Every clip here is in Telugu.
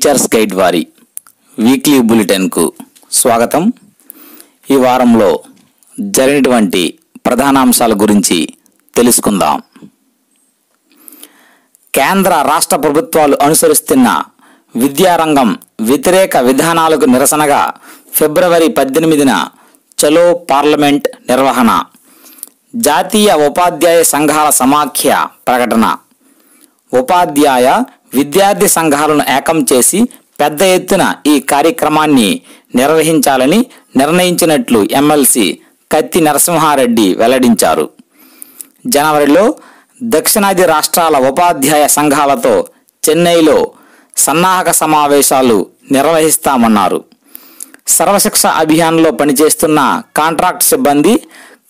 టీచర్స్ గైడ్ వారి వీక్లీ బులెటిన్కు స్వాగతం. ఈ వారంలో జరిగినటువంటి ప్రధానాంశాల గురించి తెలుసుకుందాం. కేంద్ర రాష్ట్ర ప్రభుత్వాలు అనుసరిస్తున్న విద్యారంగం వ్యతిరేక విధానాలకు నిరసనగా ఫిబ్రవరి 18న చలో పార్లమెంట్ నిర్వహణ. జాతీయ ఉపాధ్యాయ సంఘాల సమాఖ్య ప్రకటన. ఉపాధ్యాయ విద్యార్థి సంఘాలను ఏకం చేసి పెద్ద ఎత్తున ఈ కార్యక్రమాన్ని నిర్వహించాలని నిర్ణయించినట్లు ఎమ్మెల్సీ కత్తి నరసింహారెడ్డి వెల్లడించారు. జనవరిలో దక్షిణాది రాష్ట్రాల ఉపాధ్యాయ సంఘాలతో చెన్నైలో సన్నాహక సమావేశాలు నిర్వహిస్తామన్నారు. సర్వశిక్ష అభియాన్లో పనిచేస్తున్న కాంట్రాక్ట్ సిబ్బంది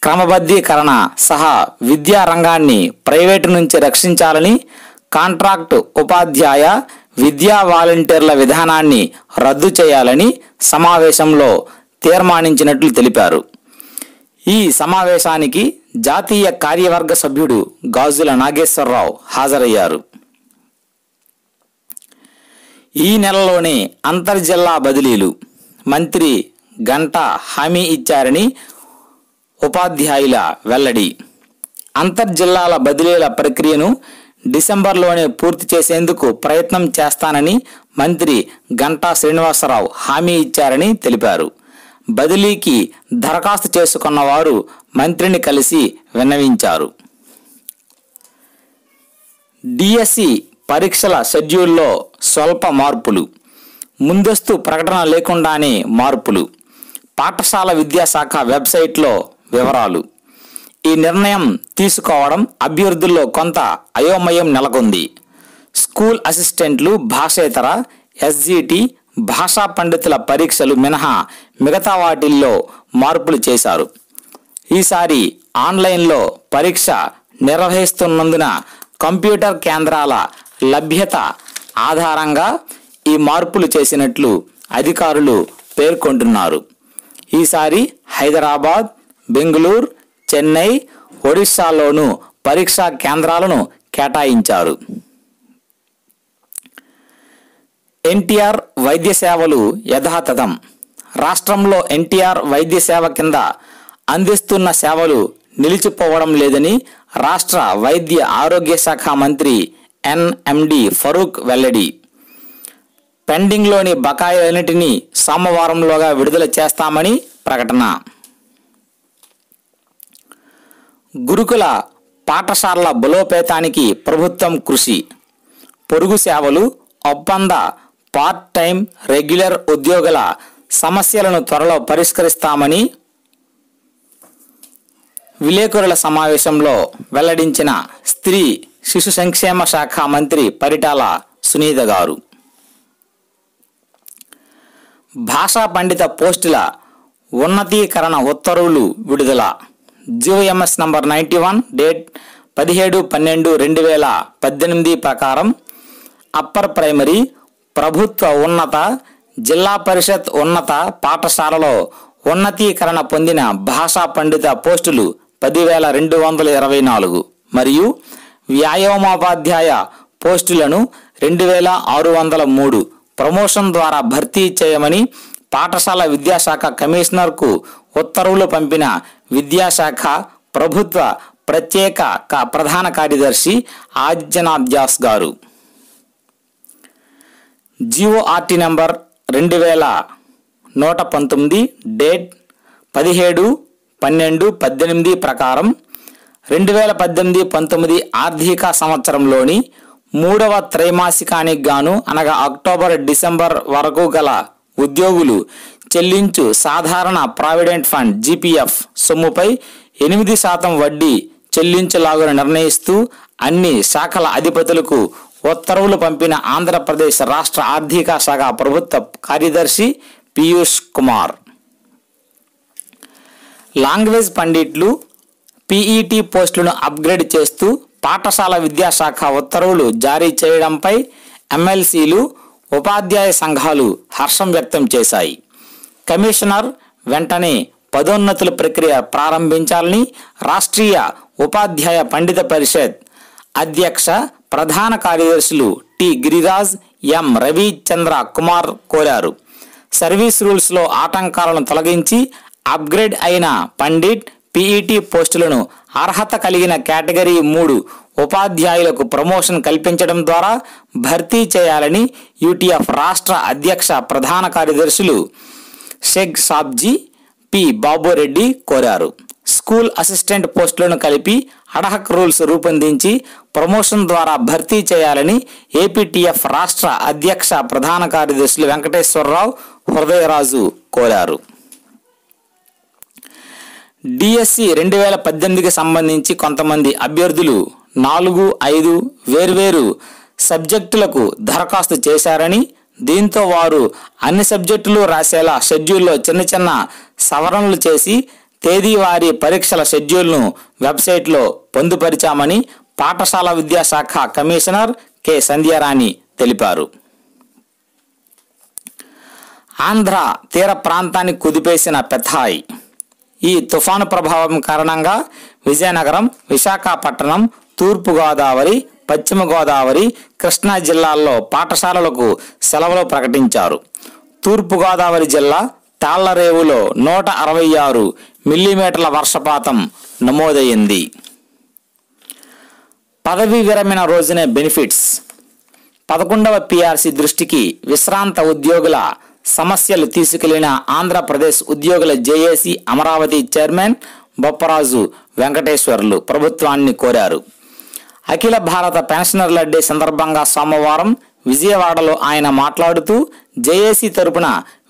క్రమబద్ధీకరణ సహా విద్యా రంగాన్ని ప్రైవేటు నుంచి రక్షించాలని, కాంట్రాక్టు ఉపాధ్యాయ విద్యా వాలంటీర్ల విధానాన్ని రద్దు చేయాలని సమావేశంలో తీర్మానించినట్లు తెలిపారు. ఈ సమావేశానికి జాతీయ కార్యవర్గ సభ్యుడు గాజుల నాగేశ్వరరావు హాజరయ్యారు. ఈ నెలలోనే అంతర్జిల్లా బదిలీలు మంత్రి గంటా హామీ ఇచ్చారని ఉపాధ్యాయుల వెల్లడి. అంతర్జిల్లాల బదిలీల ప్రక్రియను డిసెంబర్లోనే పూర్తి చేసేందుకు ప్రయత్నం చేస్తానని మంత్రి గంటా శ్రీనివాసరావు హామీ ఇచ్చారని తెలిపారు. బదిలీకి దరఖాస్తు చేసుకున్న వారు మంత్రిని కలిసి విన్నవించారు. డిఎస్సి పరీక్షల షెడ్యూల్లో స్వల్ప మార్పులు, ముందస్తు ప్రకటన లేకుండానే మార్పులు. పాఠశాల విద్యాశాఖ వెబ్సైట్లో వివరాలు. ఈ నిర్ణయం తీసుకోవడం అభ్యర్థుల్లో కొంత అయోమయం నెలకొంది. స్కూల్ అసిస్టెంట్లు, భాషేతర, ఎస్జిటి, భాషా పండితుల పరీక్షలు మినహా మిగతా వాటిల్లో మార్పులు చేశారు. ఈసారి ఆన్లైన్లో పరీక్ష నిర్వహిస్తున్నందున కంప్యూటర్ కేంద్రాల లభ్యత ఆధారంగా ఈ మార్పులు చేసినట్లు అధికారులు పేర్కొంటున్నారు. ఈసారి హైదరాబాద్, బెంగళూరు, చెన్నై, ఒడిశాలోనూ పరీక్షా కేంద్రాలను కేటాయించారు. ఎన్టీఆర్ వైద్య సేవలు యథాతథం. రాష్ట్రంలో ఎన్టీఆర్ వైద్య సేవ కింద అందిస్తున్న సేవలు నిలిచిపోవడం లేదని రాష్ట్ర వైద్య ఆరోగ్య శాఖ మంత్రి ఎన్ఎండి ఫరూక్ వెల్లడి. పెండింగ్లోని బకాయిలన్నిటినీ సోమవారంలోగా విడుదల చేస్తామని ప్రకటన. గురుకుల పాఠశాలల బలోపేతానికి ప్రభుత్వం కృషి. పొరుగు సేవలు, ఒప్పంద, పార్ట్ టైం, రెగ్యులర్ ఉద్యోగుల సమస్యలను త్వరలో పరిష్కరిస్తామని విలేకరుల సమావేశంలో వెల్లడించిన స్త్రీ శిశు సంక్షేమ శాఖ మంత్రి పరిటాల సునీత గారు. భాషా పండిత పోస్టుల ఉన్నతీకరణ ఉత్తర్వులు విడుదల. జిఓఎంఎస్ నంబర్ 91 డేట్ 17/12/2018 ప్రకారం అప్పర్ ప్రైమరీ, ప్రభుత్వ ఉన్నత, జిల్లా పరిషత్ ఉన్నత పాఠశాలలో ఉన్నతీకరణ పొందిన భాషా పండిత పోస్టులు 10,224 మరియు వ్యాయామోపాధ్యాయ పోస్టులను 2,603 ప్రమోషన్ ద్వారా భర్తీ చేయమని పాఠశాల విద్యాశాఖ కమిషనర్కు ఉత్తర్వులు పంపిన విద్యాశాఖ ప్రభుత్వ ప్రత్యేక ప్రధాన కార్యదర్శి ఆదిత్యనాథ్ దాస్ గారు. జిఓఆర్టీ నంబర్ 2119 డేట్ 17/12/18 ప్రకారం 2018-19 ఆర్థిక సంవత్సరంలోని 3వ త్రైమాసికానికి గాను అనగా అక్టోబర్-డిసెంబర్ వరకు గల ఉద్యోగులు చెల్లించు సాధారణ ప్రావిడెంట్ ఫండ్ జీపీఎఫ్ సొమ్ముపై 8% వడ్డీ చెల్లించులాగున నిర్ణయిస్తూ అన్ని శాఖల అధిపతులకు ఉత్తర్వులు పంపిన ఆంధ్రప్రదేశ్ రాష్ట్ర ఆర్థిక శాఖ ప్రభుత్వ కార్యదర్శి పీయూష్ కుమార్. లాంగ్వేజ్ పండిట్లు, పీఈటీ పోస్టులను అప్గ్రేడ్ చేస్తూ పాఠశాల విద్యాశాఖ ఉత్తర్వులు జారీ చేయడంపై ఎమ్మెల్సీలు, ఉపాధ్యాయ సంఘాలు హర్షం వ్యక్తం చేశాయి. కమిషనర్ వెంటనే పదోన్నతుల ప్రక్రియ ప్రారంభించాలని రాష్ట్రీయ ఉపాధ్యాయ పండిత పరిషత్ అధ్యక్ష ప్రధాన కార్యదర్శులు టి గిరిరాజ్, ఎం రవిచంద్ర కుమార్ కోరారు. సర్వీస్ రూల్స్లో ఆటంకాలను తొలగించి అప్గ్రేడ్ అయిన పండిట్, పీఈటీ పోస్టులను అర్హత కలిగిన కేటగిరీ 3 ఉపాధ్యాయులకు ప్రమోషన్ కల్పించడం ద్వారా భర్తీ చేయాలని యూటీఎఫ్ రాష్ట్ర అధ్యక్ష ప్రధాన కార్యదర్శులు షేక్ సాబ్జీ పి బాబురెడ్డి కోరారు. స్కూల్ అసిస్టెంట్ పోస్టులను కలిపి అడ్హాక్ రూల్స్ రూపొందించి ప్రమోషన్ ద్వారా భర్తీ చేయాలని ఏపీటీఎఫ్ రాష్ట్ర అధ్యక్ష ప్రధాన కార్యదర్శులు వెంకటేశ్వరరావు, హృదయరాజు కోరారు. డిఎస్సి 2018కి సంబంధించి కొంతమంది అభ్యర్థులు 4-5 వేర్వేరు సబ్జెక్టులకు దరఖాస్తు చేశారని, దీంతో వారు అన్ని సబ్జెక్టులు రాసేలా షెడ్యూల్లో చిన్న చిన్న సవరణలు చేసి తేదీవారీ పరీక్షల షెడ్యూల్ను వెబ్సైట్లో పొందుపరిచామని పాఠశాల విద్యాశాఖ కమిషనర్ కె సంధ్యారాణి తెలిపారు. ఆంధ్ర తీర ప్రాంతాన్ని కుదిపేసిన పెథాయ్. ఈ తుఫాను ప్రభావం కారణంగా విజయనగరం, విశాఖపట్నం, తూర్పుగోదావరి, పశ్చిమ గోదావరి, కృష్ణా జిల్లాల్లో పాఠశాలలకు సెలవులు ప్రకటించారు. తూర్పుగోదావరి జిల్లా తాళ్లరేవులో 166 మిల్లీమీటర్ల వర్షపాతం నమోదైంది. పదవీ విరమణ రోజునే బెనిఫిట్స్. 11వ పిఆర్సీ దృష్టికి విశ్రాంత ఉద్యోగుల సమస్యలు తీసుకెళ్లిన ఆంధ్రప్రదేశ్ ఉద్యోగుల జేఏసీ అమరావతి చైర్మన్ బొప్పరాజు వెంకటేశ్వర్లు ప్రభుత్వాన్ని కోరారు. అఖిల భారత పెన్షనర్ల డే సందర్భంగా సోమవారం విజయవాడలో ఆయన మాట్లాడుతూ జేఏసీ తరపున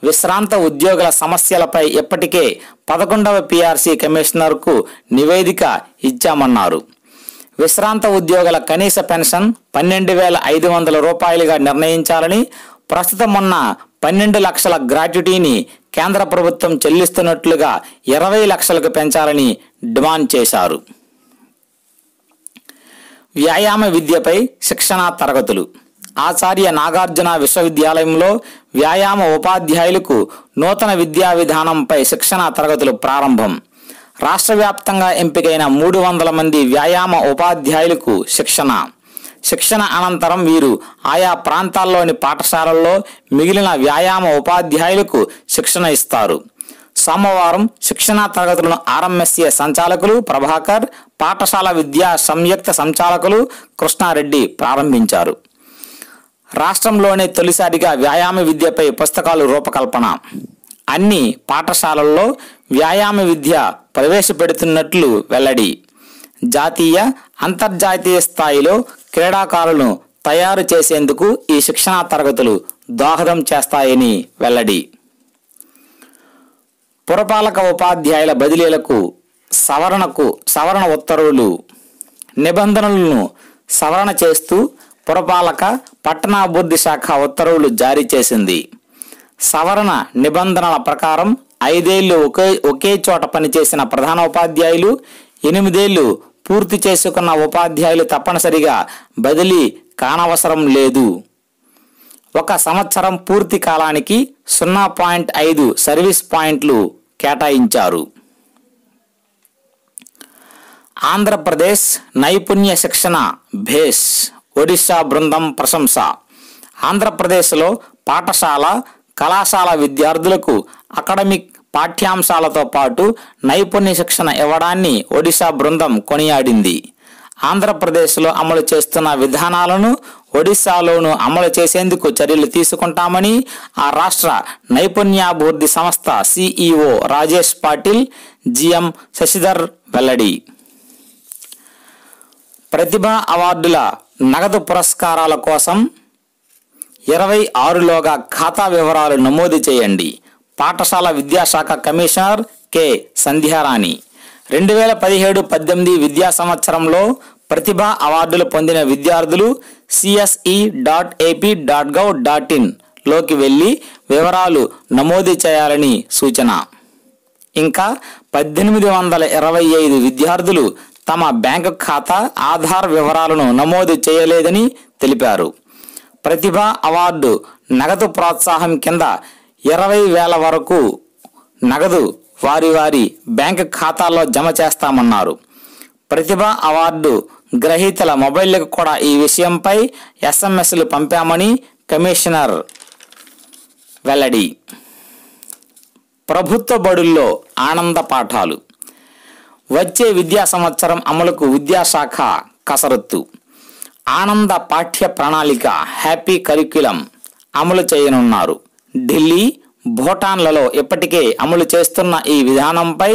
విశ్రాంత ఉద్యోగుల సమస్యలపై ఇప్పటికే 11వ పిఆర్సీ కమిషనర్కు నివేదిక ఇచ్చామన్నారు. విశ్రాంత ఉద్యోగుల కనీస పెన్షన్ 12,500 రూపాయలుగా నిర్ణయించాలని, ప్రస్తుతం ఉన్న 12 లక్షల గ్రాట్యుటీని కేంద్ర ప్రభుత్వం చెల్లిస్తున్నట్లుగా 20 లక్షలకు పెంచాలని డిమాండ్ చేశారు. వ్యాయామ విద్యపై శిక్షణా తరగతులు. ఆచార్య నాగార్జున విశ్వవిద్యాలయంలో వ్యాయామ ఉపాధ్యాయులకు నూతన విద్యా విధానంపై శిక్షణా తరగతులు ప్రారంభం. రాష్ట్ర వ్యాప్తంగా ఎంపికైన 300 మంది వ్యాయామ ఉపాధ్యాయులకు శిక్షణ అనంతరం వీరు ఆయా ప్రాంతాల్లోని పాఠశాలల్లో మిగిలిన వ్యాయామ ఉపాధ్యాయులకు శిక్షణ ఇస్తారు. సోమవారం శిక్షణా తరగతులను ఆర్ఎంఎస్ఏ సంచాలకులు ప్రభాకర్, పాఠశాల విద్యా సంయుక్త సంచాలకులు కృష్ణారెడ్డి ప్రారంభించారు. రాష్ట్రంలోనే తొలిసారిగా వ్యాయామ విద్యపై పుస్తకాలు రూపకల్పన. అన్ని పాఠశాలల్లో వ్యాయామ విద్య ప్రవేశపెడుతున్నట్లు వెల్లడి. జాతీయ, అంతర్జాతీయ స్థాయిలో క్రీడాకారులను తయారు చేసేందుకు ఈ శిక్షణా తరగతులు దోహదం చేస్తాయని వెల్లడి. పురపాలక ఉపాధ్యాయుల బదిలీలకు సవరణ ఉత్తర్వులు. నిబంధనలను సవరణ చేస్తూ పురపాలక పట్టణాభివృద్ధి శాఖ ఉత్తర్వులు జారీ చేసింది. సవరణ నిబంధనల ప్రకారం 5 ఏళ్లు ఒకే చోట పనిచేసిన ప్రధాన ఉపాధ్యాయులు, 8 ఏళ్లు పూర్తి చేసుకున్న ఉపాధ్యాయులు తప్పనిసరిగా బదిలీ కానవసరం లేదు. 1 సంవత్సరం పూర్తి కాలానికి 0.5 సర్వీస్ పాయింట్లు కేటాయించారు. ఆంధ్రప్రదేశ్ నైపుణ్య శిక్షణ భేస్ ఒడిశా బృందం ప్రశంస. ఆంధ్రప్రదేశ్లో పాఠశాల, కళాశాల విద్యార్థులకు అకాడమిక్ పాఠ్యాంశాలతో పాటు నైపుణ్య శిక్షణ ఇవ్వడాన్ని ఒడిశా బృందం కొనియాడింది. ఆంధ్రప్రదేశ్లో అమలు చేస్తున్న విధానాలను ఒడిశాలోనూ అమలు చేసేందుకు చర్యలు తీసుకుంటామని ఆ రాష్ట్ర నైపుణ్యాభివృద్ధి సంస్థ సిఇఓ రాజేష్ పాటిల్, జిఎం శశిధర్ వెల్లడి. ప్రతిభా అవార్డుల నగదు పురస్కారాల కోసం 26లోగా ఖాతా వివరాలు నమోదు చేయండి. పాఠశాల విద్యాశాఖ కమిషనర్ కె సంధ్యారాణి. 2017-18 విద్యా సంవత్సరంలో ప్రతిభా అవార్డులు పొందిన విద్యార్థులు cse.ap.gov.in లోకి వెళ్లి వివరాలు నమోదు చేయాలని సూచన. ఇంకా 1825 విద్యార్థులు తమ బ్యాంకు ఖాతా, ఆధార్ వివరాలను నమోదు చేయలేదని తెలిపారు. ప్రతిభా అవార్డు నగదు ప్రోత్సాహం కింద 20,000 వరకు నగదు వారి బ్యాంకు ఖాతాల్లో జమ చేస్తామన్నారు. ప్రతిభా అవార్డు గ్రహీతల మొబైళ్లకు కూడా ఈ విషయంపై ఎస్ఎంఎస్లు పంపామని కమిషనర్ వెల్లడి. ప్రభుత్వ బడుల్లో ఆనంద పాఠాలు. వచ్చే విద్యా సంవత్సరం అమలుకు విద్యాశాఖ కసరత్తు. ఆనంద పాఠ్య ప్రణాళిక హ్యాపీ కరిక్యులం అమలు చేయనున్నారు. ఢిల్లీ, భూటాన్లలో ఇప్పటికే అమలు చేస్తున్న ఈ విధానంపై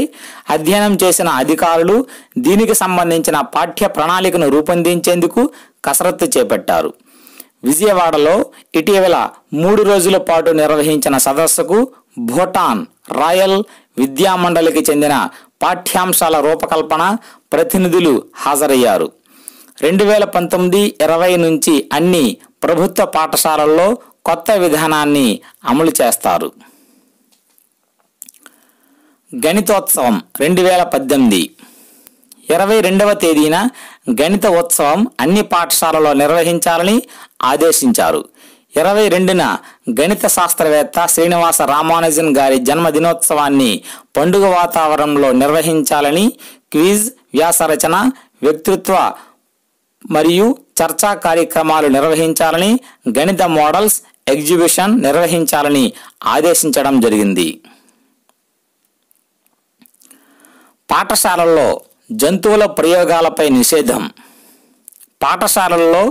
అధ్యయనం చేసిన అధికారులు దీనికి సంబంధించిన పాఠ్య ప్రణాళికను రూపొందించేందుకు కసరత్తు చేపట్టారు. విజయవాడలో ఇటీవల 3 రోజుల పాటు నిర్వహించిన సదస్సుకు భూటాన్ రాయల్ విద్యామండలికి చెందిన పాఠ్యాంశాల రూపకల్పన ప్రతినిధులు హాజరయ్యారు. 2019-20 నుంచి అన్ని ప్రభుత్వ పాఠశాలల్లో కొత్త విధానాన్ని అమలు చేస్తారు. గణితోత్సవం 2018 22వ తేదీన గణిత ఉత్సవం అన్ని పాఠశాలలో నిర్వహించాలని ఆదేశించారు. 22న గణిత శాస్త్రవేత్త శ్రీనివాస రామానుజన్ గారి జన్మదినోత్సవాన్ని పండుగ వాతావరణంలో నిర్వహించాలని, క్విజ్, వ్యాసరచన, వ్యక్తిత్వ మరియు చర్చా కార్యక్రమాలు నిర్వహించాలని, గణిత మోడల్స్ ఎగ్జిబిషన్ నిర్వహించాలని ఆదేశించడం జరిగింది. పాఠశాలల్లో జంతువుల ప్రయోగాలపై నిషేధం. పాఠశాలల్లో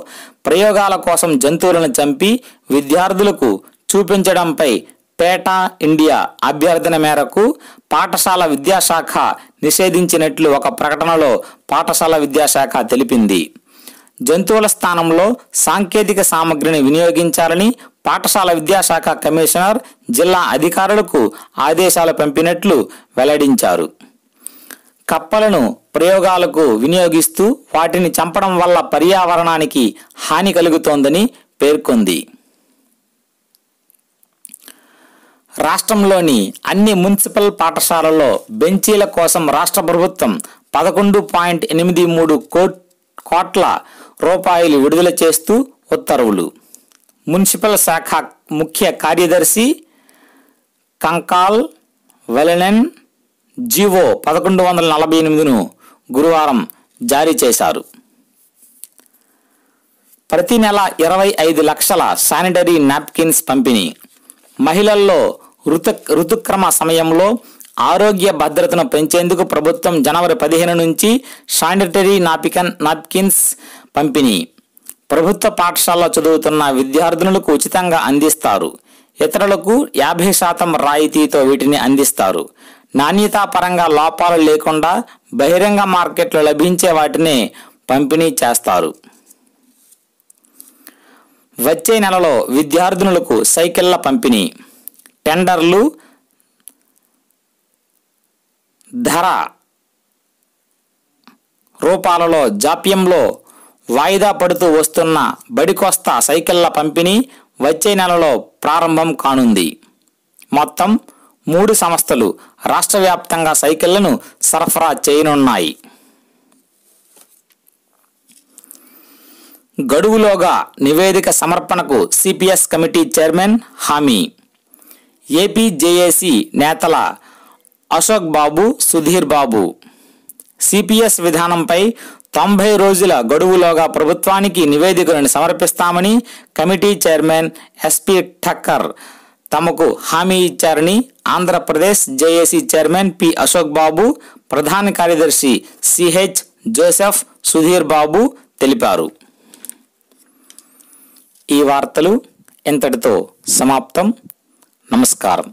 ప్రయోగాల కోసం జంతువులను చంపి విద్యార్థులకు చూపించడంపై పేటా ఇండియా అభ్యర్థన మేరకు పాఠశాల విద్యాశాఖ నిషేధించినట్లు ఒక ప్రకటనలో పాఠశాల విద్యాశాఖ తెలిపింది. జంతువుల స్థానంలో సాంకేతిక సామగ్రిని వినియోగించాలని పాఠశాల విద్యాశాఖ కమిషనర్ జిల్లా అధికారులకు ఆదేశాలు పంపినట్లు వెల్లడించారు. కప్పలను ప్రయోగాలకు వినియోగిస్తూ వాటిని చంపడం వల్ల పర్యావరణానికి హాని కలుగుతోందని పేర్కొంది. రాష్ట్రంలోని అన్ని మున్సిపల్ పాఠశాలల్లో బెంచీల కోసం రాష్ట్ర ప్రభుత్వం 11.83 కోట్ల రూపాయలు విడుదల చేస్తూ ఉత్తర్వులు. మున్సిపల్ శాఖ ముఖ్య కార్యదర్శి కంకాల్ వెలెనెన్ జీవో 1148ను గురువారం జారీ చేశారు. ప్రతి నెల 25 లక్షల శానిటరీ నాప్కిన్స్ పంపిణీ. మహిళల్లో ఋతుక్రమ సమయంలో ఆరోగ్య భద్రతను పెంచేందుకు ప్రభుత్వం జనవరి 15 నుంచి శానిటరీ నాప్కిన్స్ పంపిణీ. ప్రభుత్వ పాఠశాలలో చదువుతున్న విద్యార్థినులకు ఉచితంగా అందిస్తారు. ఇతరులకు 50% రాయితీతో వీటిని అందిస్తారు. నాణ్యతా పరంగా లోపాలు లేకుండా బహిరంగ మార్కెట్లో లభించే వాటినే పంపిణీ చేస్తారు. వచ్చే నెలలో విద్యార్థినులకు సైకిళ్ల పంపిణీ. టెండర్లు ధర రూపాలలో జాప్యంలో వాయిదా పడుతూ వస్తున్న బడికొస్తా సైకిళ్ల పంపిణీ వచ్చే నెలలో ప్రారంభం కానుంది. మొత్తం 3 సంస్థలు రాష్ట్ర వ్యాప్తంగా సైకిళ్లను సరఫరా చేయనున్నాయి. గడువులోగా నివేదిక సమర్పణకు సిపిఎస్ కమిటీ చైర్మన్ హామీ. ఏపీ జేఏసీ నేతల అశోక్ బాబు, సుధీర్ బాబు సిపిఎస్ విధానంపై 90 రోజుల గడువులోగా ప్రభుత్వానికి నివేదికలను సమర్పిస్తామని కమిటీ చైర్మన్ ఎస్పీ ఠక్కర్ తమకు హామీ ఇచ్చారని Andhra Pradesh JAC chairman P Ashok Babu, ప్రధాన కార్యదర్శి సిహెచ్ జోసెఫ్, సుధీర్ బాబు తెలిపారు. ఈ వార్తలు ఇంతటితో సమాప్తం. నమస్కారం.